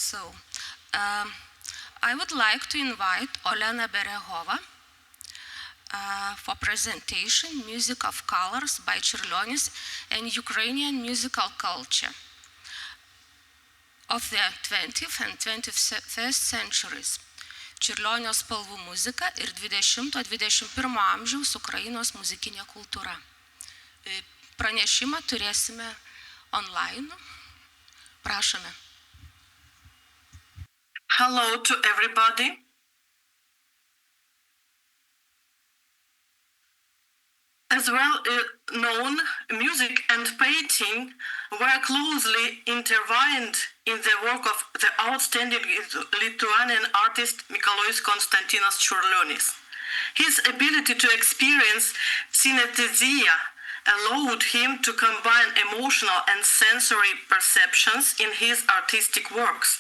So, I would like to invite Olena Berehova for presentation, Music of Colors by Čiurlionis and Ukrainian musical culture of the 20th and 21st centuries. Čiurlionio spalvų muzika ir 20-21 amžiaus Ukrainos muzikinė kultūra. Pranešimą turėsime online. Prašome. Hello to everybody. As well known, music and painting were closely intertwined in the work of the outstanding Lithuanian artist Mikalojus Konstantinas Čiurlionis. His ability to experience synesthesia allowed him to combine emotional and sensory perceptions in his artistic works,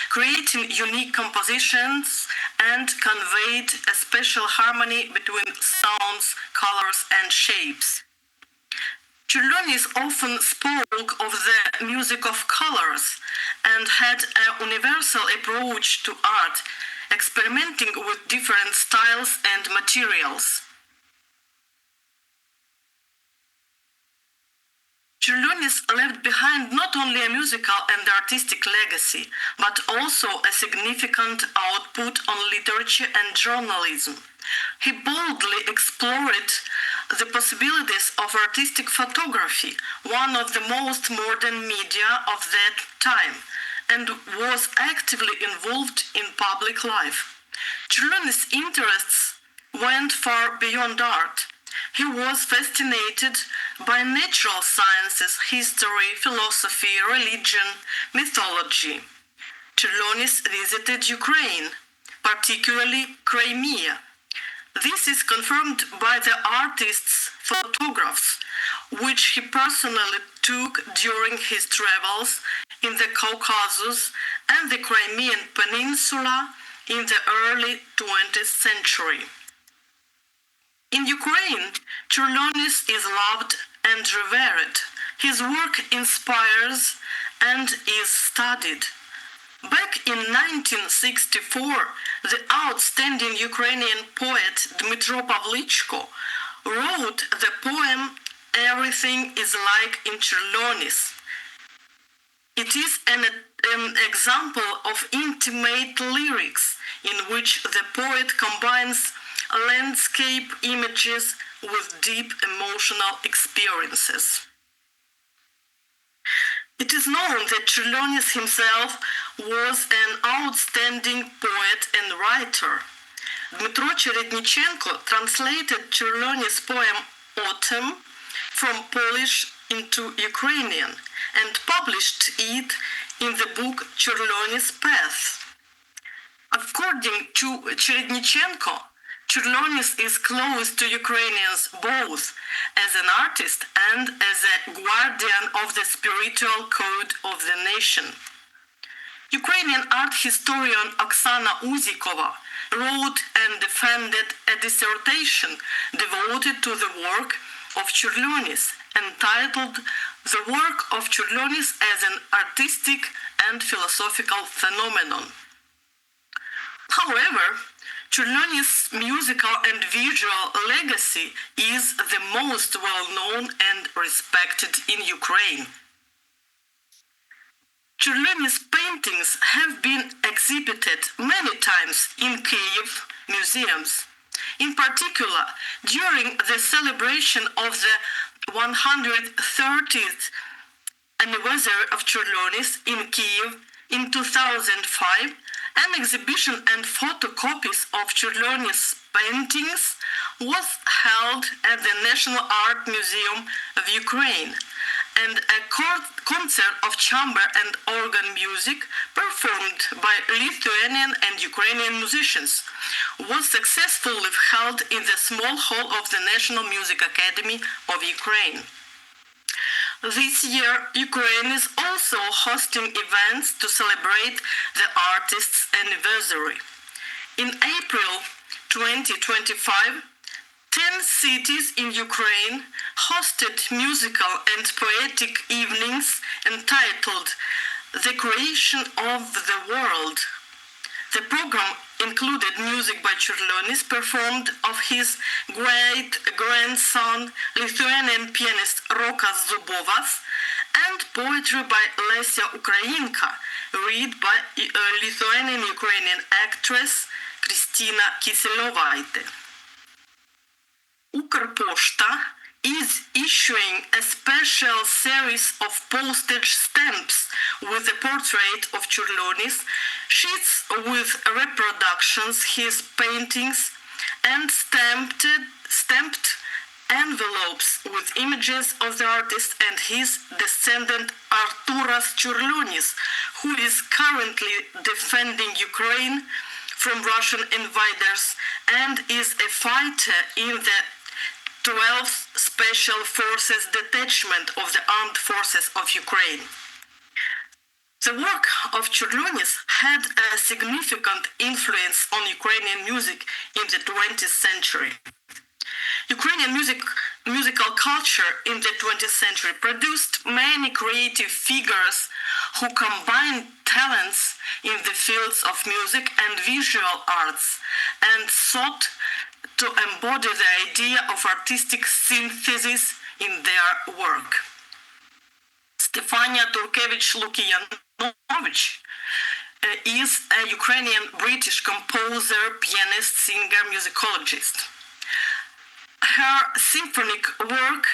creating unique compositions and conveyed a special harmony between sounds, colors, and shapes. Čiurlionis often spoke of the music of colors and had a universal approach to art, experimenting with different styles and materials. Čiurlionis left behind not only a musical and artistic legacy, but also a significant output on literature and journalism. He boldly explored the possibilities of artistic photography, one of the most modern media of that time, and was actively involved in public life. Čiurlionis' interests went far beyond art. He was fascinated by natural sciences, history, philosophy, religion, mythology. Čiurlionis visited Ukraine, particularly Crimea. This is confirmed by the artist's photographs, which he personally took during his travels in the Caucasus and the Crimean Peninsula in the early 20th century. In Ukraine, Čiurlionis is loved and revered. His work inspires and is studied. Back in 1964, the outstanding Ukrainian poet Dmytro Pavlichko wrote the poem "Everything is like in Čiurlionis." It is an example of intimate lyrics in which the poet combines landscape images with deep emotional experiences. It is known that Čiurlionis himself was an outstanding poet and writer. Dmytro Cherednichenko translated Čiurlionis' poem Autumn from Polish into Ukrainian and published it in the book Čiurlionis' Path. According to Cherednichenko, Čiurlionis is close to Ukrainians both as an artist and as a guardian of the spiritual code of the nation. Ukrainian art historian Oksana Uzikova wrote and defended a dissertation devoted to the work of Čiurlionis, entitled "The Work of Čiurlionis as an Artistic and Philosophical Phenomenon." However, Čiurlionis' musical and visual legacy is the most well-known and respected in Ukraine. Čiurlionis' paintings have been exhibited many times in Kyiv museums. In particular, during the celebration of the 130th anniversary of Čiurlionis in Kyiv in 2005, an exhibition and photocopies of Čiurlionis' paintings was held at the National Art Museum of Ukraine, and a concert of chamber and organ music performed by Lithuanian and Ukrainian musicians was successfully held in the small hall of the National Music Academy of Ukraine. This year, Ukraine is also hosting events to celebrate the artist's anniversary. In April 2025, 10 cities in Ukraine hosted musical and poetic evenings entitled the creation of the world. The program included music by Čiurlionis performed of his great-grandson, Lithuanian pianist Rokas Zubovas, and poetry by Lesia Ukrainka, read by Lithuanian-Ukrainian actress Kristina Kiselovaite. Ukrposhta is issuing a special series of postage stamps with the portrait of Čiurlionis, sheets with reproductions, his paintings, and stamped envelopes with images of the artist and his descendant Arturas Čiurlionis, who is currently defending Ukraine from Russian invaders and is a fighter in the 12th Special Forces Detachment of the Armed Forces of Ukraine. The work of Čiurlionis had a significant influence on Ukrainian music in the 20th century. Ukrainian musical culture in the 20th century produced many creative figures who combined talents in the fields of music and visual arts and sought to embody the idea of artistic synthesis in their work. Stefania Turkevich-Lukiyanovich is a Ukrainian-British composer, pianist, singer, musicologist. Her symphonic work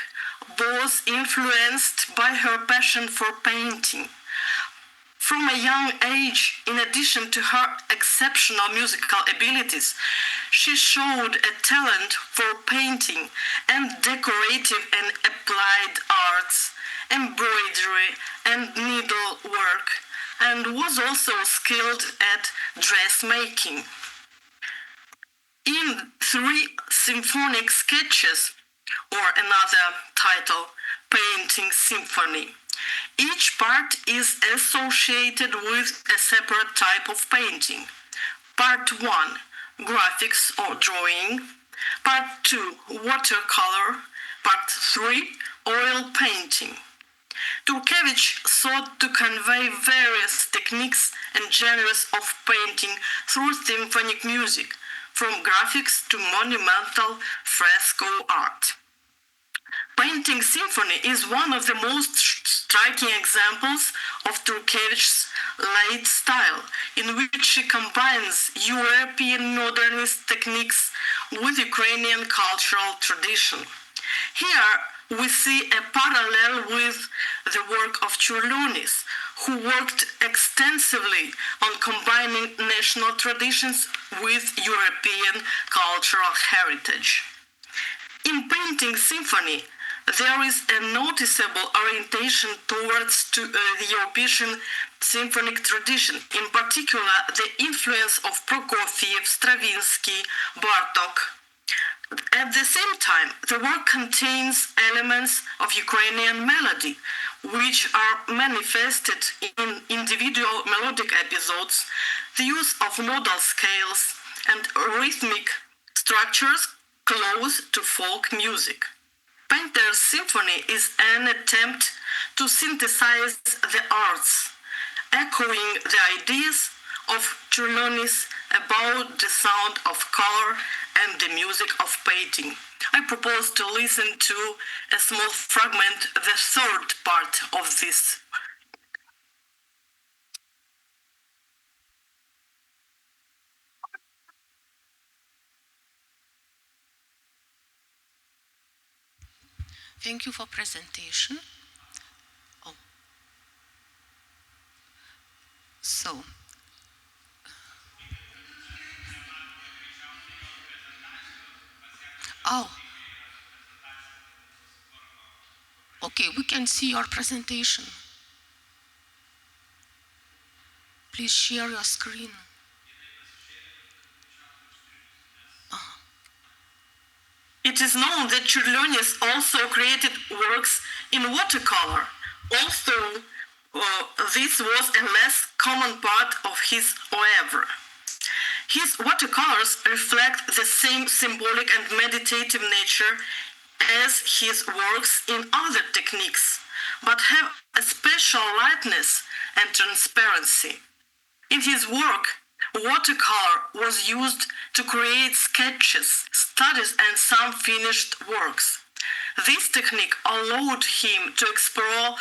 was influenced by her passion for painting. From a young age, in addition to her exceptional musical abilities, she showed a talent for painting and decorative and applied arts, embroidery and needlework, and was also skilled at dressmaking. In 3 symphonic sketches, or another title, Painting Symphony, each part is associated with a separate type of painting. Part 1, graphics or drawing. Part 2, watercolor. Part 3, oil painting. Turkevich sought to convey various techniques and genres of painting through symphonic music, from graphics to monumental fresco art. Painting Symphony is one of the most striking examples of Turkevich's late style, in which she combines European modernist techniques with Ukrainian cultural tradition. Here we see a parallel with the work of Čiurlionis, who worked extensively on combining national traditions with European cultural heritage. In Painting Symphony, there is a noticeable orientation towards the European symphonic tradition, in particular the influence of Prokofiev, Stravinsky, Bartok. At the same time, the work contains elements of Ukrainian melody, which are manifested in individual melodic episodes, the use of modal scales, and rhythmic structures close to folk music. Painter's Symphony is an attempt to synthesize the arts, echoing the ideas of Čiurlionis about the sound of color and the music of painting. I propose to listen to a small fragment, the third part of this. Thank you for presentation. Okay, we can see your presentation. Please share your screen. It is known that Čiurlionis also created works in watercolor, although this was a less common part of his oeuvre. His watercolors reflect the same symbolic and meditative nature as his works in other techniques, but have a special lightness and transparency. In his work, watercolor was used to create sketches, studies, and some finished works. This technique allowed him to explore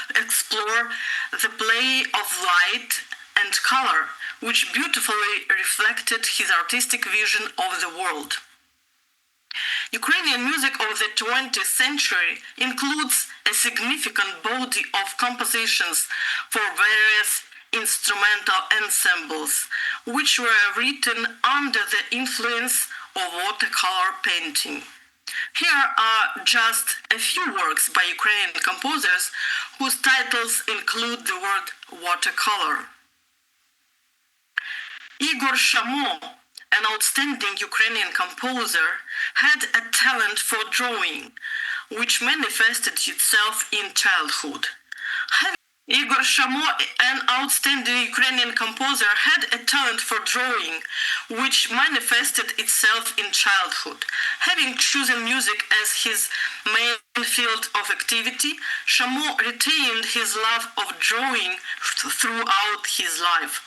the play of light and color, which beautifully reflected his artistic vision of the world. Ukrainian music of the 20th century includes a significant body of compositions for various instrumental ensembles, which were written under the influence of watercolor painting. Here are just a few works by Ukrainian composers whose titles include the word watercolor. Igor Shamo, an outstanding Ukrainian composer, had a talent for drawing, which manifested itself in childhood. Igor Shamo, an outstanding Ukrainian composer, had a talent for drawing, which manifested itself in childhood. Having chosen music as his main field of activity, Shamo retained his love of drawing throughout his life.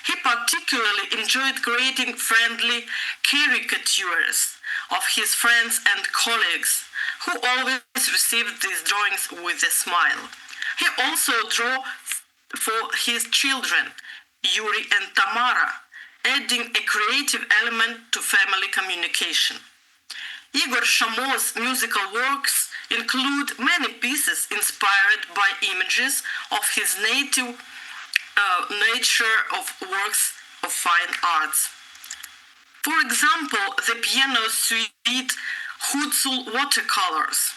He particularly enjoyed creating friendly caricatures of his friends and colleagues, who always received these drawings with a smile. He also drew for his children, Yuri and Tamara, adding a creative element to family communication. Igor Shamo's musical works include many pieces inspired by images of his native nature of works of fine arts. For example, the piano suite Hutsul watercolors.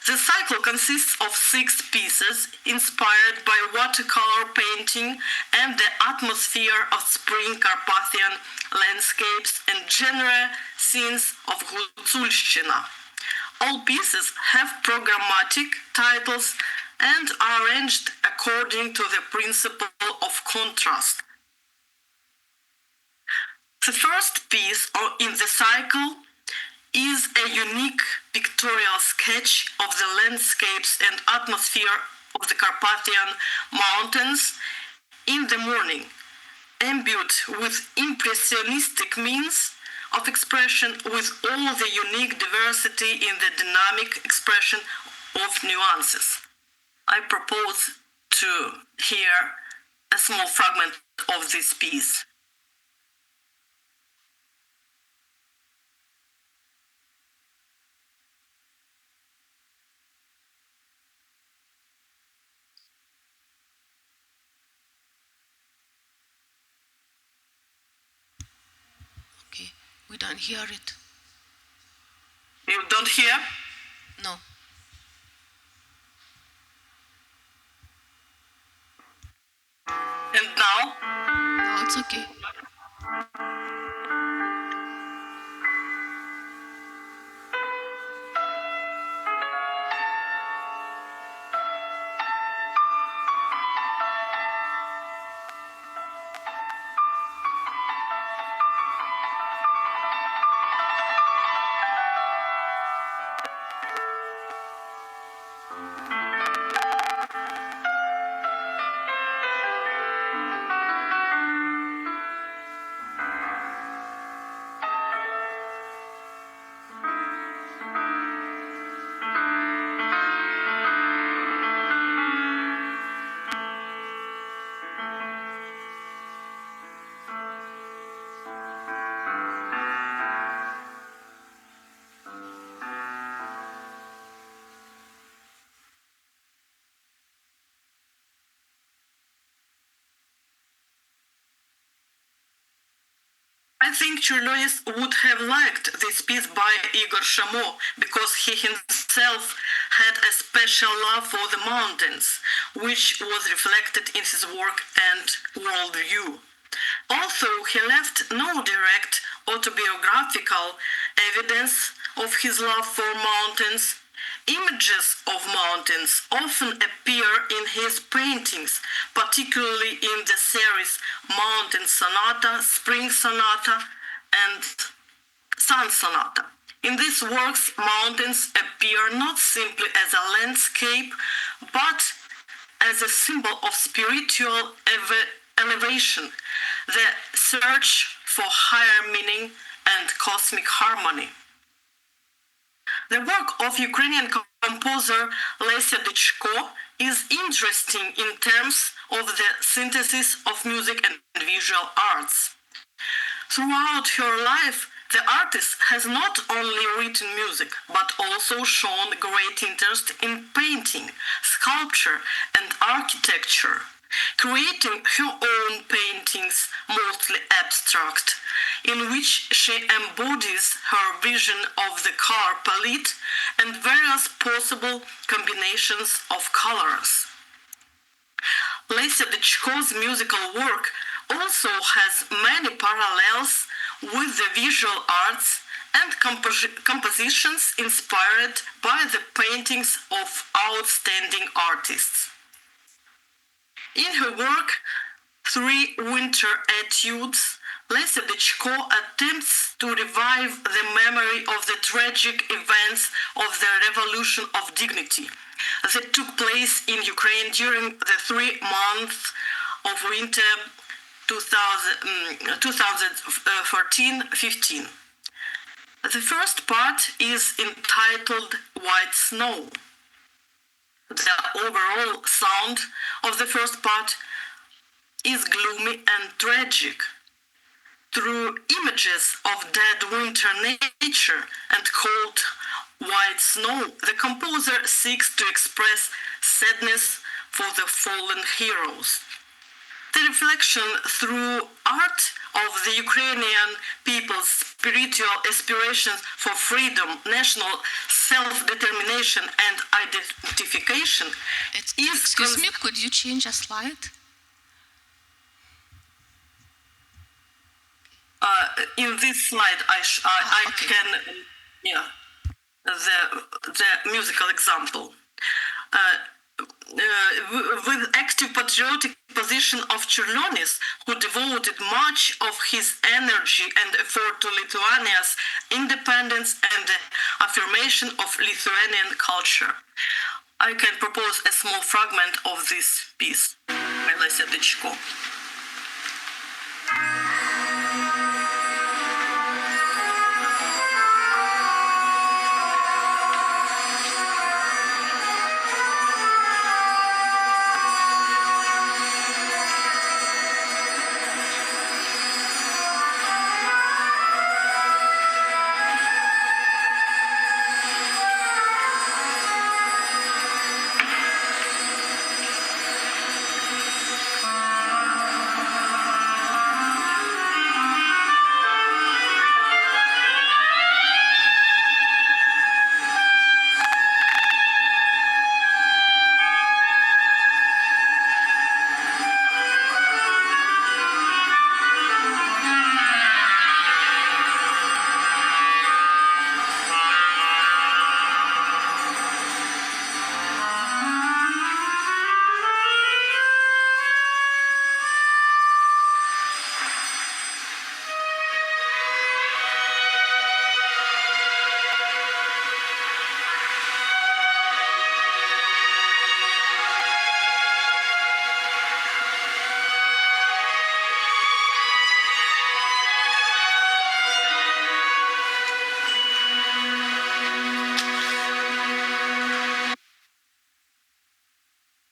The cycle consists of 6 pieces inspired by watercolor painting and the atmosphere of spring Carpathian landscapes and general scenes of Gutsulshchina. All pieces have programmatic titles and are arranged according to the principle of contrast. The first piece in the cycle is a unique pictorial sketch of the landscapes and atmosphere of the Carpathian Mountains in the morning, imbued with impressionistic means of expression with all the unique diversity in the dynamic expression of nuances. I propose to hear a small fragment of this piece. Okay, we don't hear it. You don't hear? No. And now? No, it's okay. I think Čiurlionis would have liked this piece by Igor Shamo because he himself had a special love for the mountains, which was reflected in his work and worldview. Although he left no direct autobiographical evidence of his love for mountains, images of mountains often appear in his paintings, particularly in the series Mountain Sonata, Spring Sonata, and Sun Sonata. In these works, mountains appear not simply as a landscape, but as a symbol of spiritual elevation, the search for higher meaning and cosmic harmony. The work of Ukrainian composer Lesia Dechko is interesting in terms of the synthesis of music and visual arts. Throughout her life, the artist has not only written music, but also shown great interest in painting, sculpture, and architecture, creating her own paintings, mostly abstract, in which she embodies her vision of the color palette and various possible combinations of colors. Lesia Dechko's musical work also has many parallels with the visual arts and compositions inspired by the paintings of outstanding artists. In her work, Three Winter Etudes, Lesia Dechko attempts to revive the memory of the tragic events of the Revolution of Dignity that took place in Ukraine during the 3 months of winter 2014-15. The first part is entitled White Snow. The overall sound of the first part is gloomy and tragic. Through images of dead winter nature and cold white snow, the composer seeks to express sadness for the fallen heroes. The reflection through art of the Ukrainian people's spiritual aspirations for freedom, national self-determination and identification is... Excuse me, could you change a slide? In this slide, I okay. can, the musical example. With active patriotic position of Čiurlionis, who devoted much of his energy and effort to Lithuania's independence and the affirmation of Lithuanian culture. I can propose a small fragment of this piece by Lesia Dechko.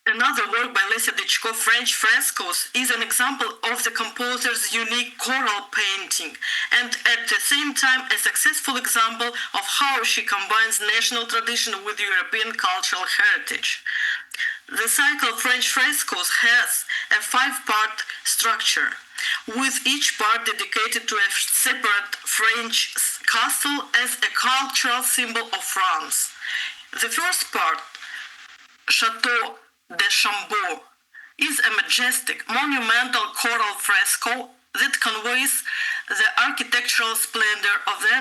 Another work by Lesia Dechko, French Frescoes, is an example of the composer's unique choral painting, and at the same time a successful example of how she combines national tradition with European cultural heritage. The cycle French Frescoes has a 5-part structure, with each part dedicated to a separate French castle as a cultural symbol of France. The first part, Chateau de Chambord, is a majestic, monumental choral fresco that conveys the architectural splendor of the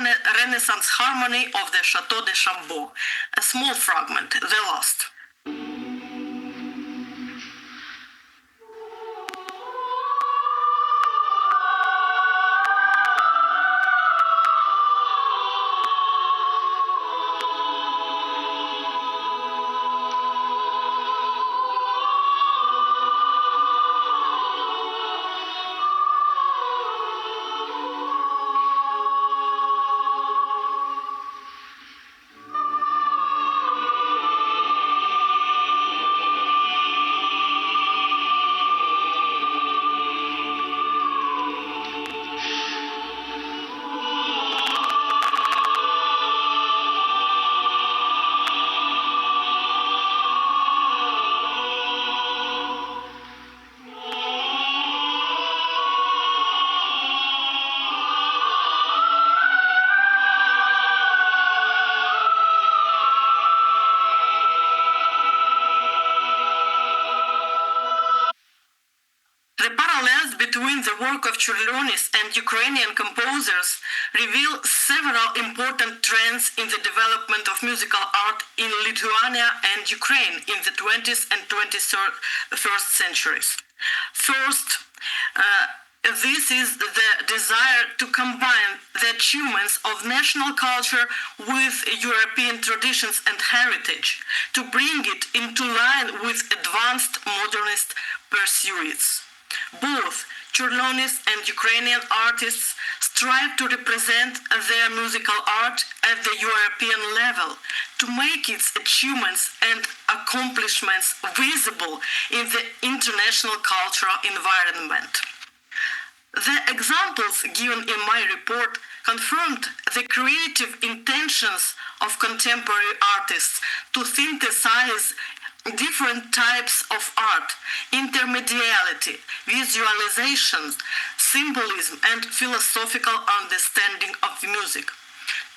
Renaissance harmony of the Chateau de Chambord. A small fragment, the last. between the work of Čiurlionis and Ukrainian composers reveal several important trends in the development of musical art in Lithuania and Ukraine in the 20th and 21st centuries. First, this is the desire to combine the achievements of national culture with European traditions and heritage, to bring it into line with advanced modernist pursuits. Both Čiurlionis and Ukrainian artists strive to represent their musical art at the European level, to make its achievements and accomplishments visible in the international cultural environment. The examples given in my report confirmed the creative intentions of contemporary artists to synthesize different types of art, intermediality, visualization, symbolism, and philosophical understanding of music.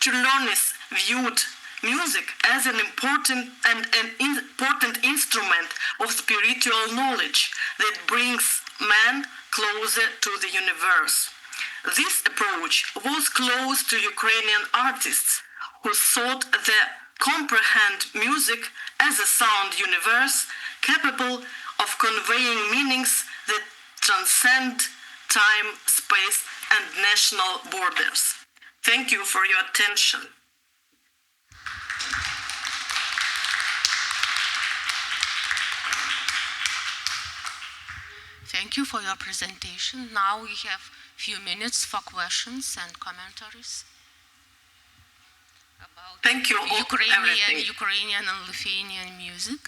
Čiurlionis viewed music as an important instrument of spiritual knowledge that brings man closer to the universe. This approach was close to Ukrainian artists who sought to comprehend music as a sound universe capable of conveying meanings that transcend time, space, and national borders. Thank you for your attention. Thank you for your presentation. Now we have a few minutes for questions and commentaries about Thank you all, Ukrainian everything. and Lithuanian music.